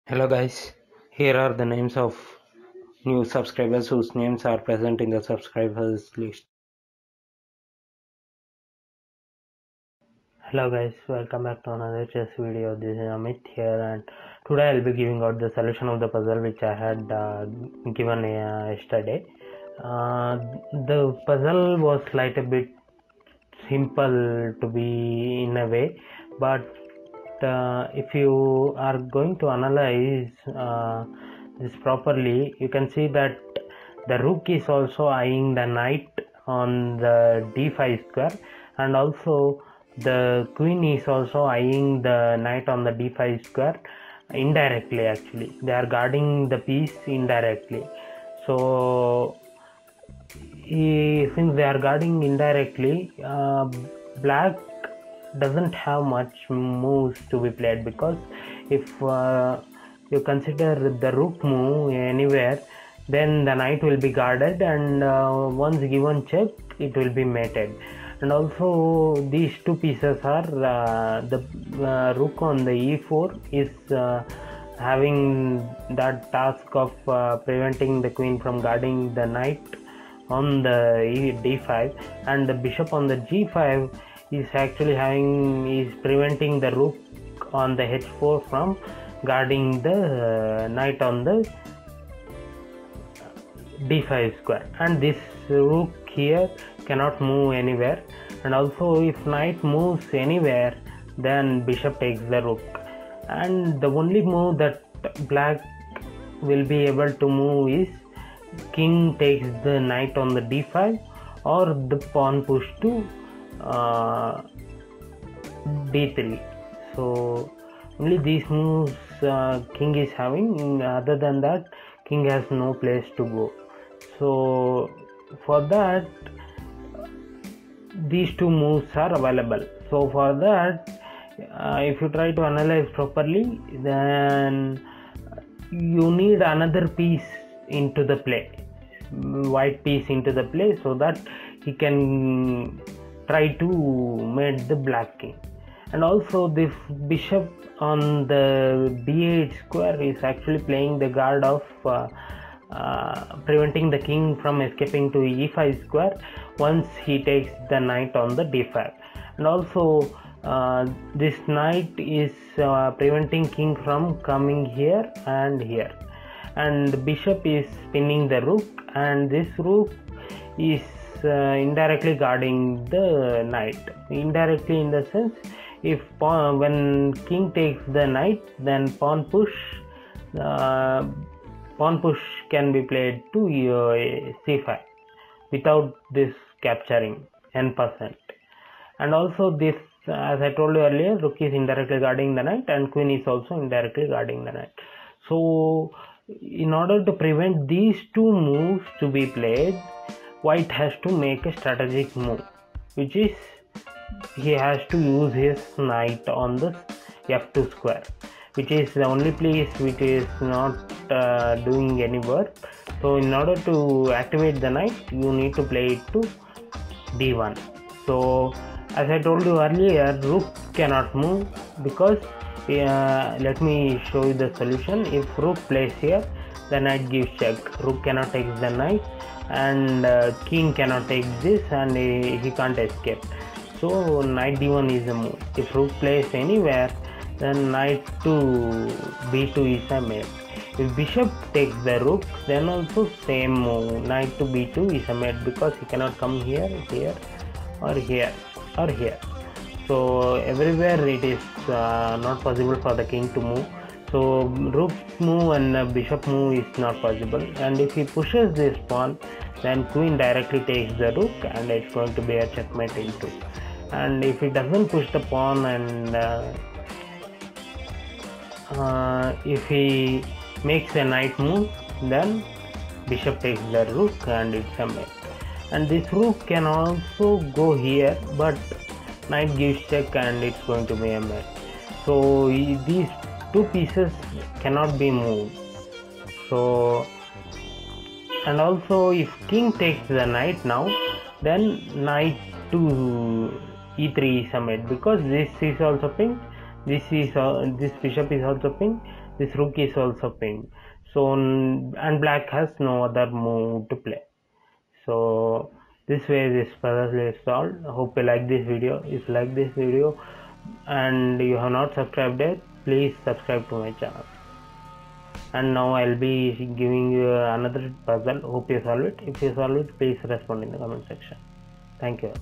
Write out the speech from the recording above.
Hello guys, here are the names of new subscribers whose names are present in the subscribers list. Hello guys, welcome back to another chess video. This is Amit here, and today I'll be giving out the solution of the puzzle which I had given yesterday. The puzzle was like a bit simple to be in a way, but if you are going to analyze this properly, you can see that the rook is also eyeing the knight on the d5 square, and also the queen is also eyeing the knight on the d5 square indirectly. Actually, they are guarding the piece indirectly. So since they are guarding indirectly, black doesn't have much moves to be played, because if you consider the rook move anywhere, then the knight will be guarded, and once given check, it will be mated. And also these two pieces are the rook on the e4 is having that task of preventing the queen from guarding the knight on the d5, and the bishop on the g5 is actually preventing the rook on the h4 from guarding the knight on the d5 square, and this rook here cannot move anywhere. And also if knight moves anywhere, then bishop takes the rook, and the only move that black will be able to move is king takes the knight on the d5, or the pawn push to d3. So only these moves king is having. Other than that, king has no place to go. So for that, these two moves are available. So for that, if you try to analyze properly, then you need another piece into the play, white piece into the play, so that he can try to mate the black king. And also this bishop on the b8 square is actually playing the guard of preventing the king from escaping to e5 square once he takes the knight on the d5. And also this knight is preventing king from coming here and here, and the bishop is pinning the rook, and this rook is indirectly guarding the knight. Indirectly in the sense, if when king takes the knight, then pawn push can be played to c5 without this capturing n%. And also this, as I told you earlier, rook is indirectly guarding the knight, and queen is also indirectly guarding the knight. So in order to prevent these two moves to be played, white has to make a strategic move, which is he has to use his knight on the f2 square, which is the only place which is not doing any work. So in order to activate the knight, you need to play it to d1. So as I told you earlier, rook cannot move, because let me show you the solution. If rook plays here, the knight gives check, rook cannot take the knight, and king cannot take this, and he can't escape. So knight d1 is a move. If rook plays anywhere, then knight to b2 is a mate. If bishop takes the rook, then also same move, knight to b2 is a mate, because he cannot come here, here, or here, or here. So everywhere it is not possible for the king to move. So rook move and bishop move is not possible. And if he pushes this pawn, then queen directly takes the rook, and it's going to be a checkmate in 2. And if he doesn't push the pawn, and if he makes a knight move, then bishop takes the rook, and it's a mate. And this rook can also go here, but knight gives check, and it's going to be a mate. So these two pieces cannot be moved. So, and also if king takes the knight now, then knight to e3 is a mate, because this is also pink, this bishop is also pink, This rook is also pinned. So and black has no other move to play. So this way this puzzle is solved. Hope you like this video. If you like this video and you have not subscribed yet, please subscribe to my channel. And now I'll be giving you another puzzle. Hope you solve it. If you solve it, please respond in the comment section. Thank you.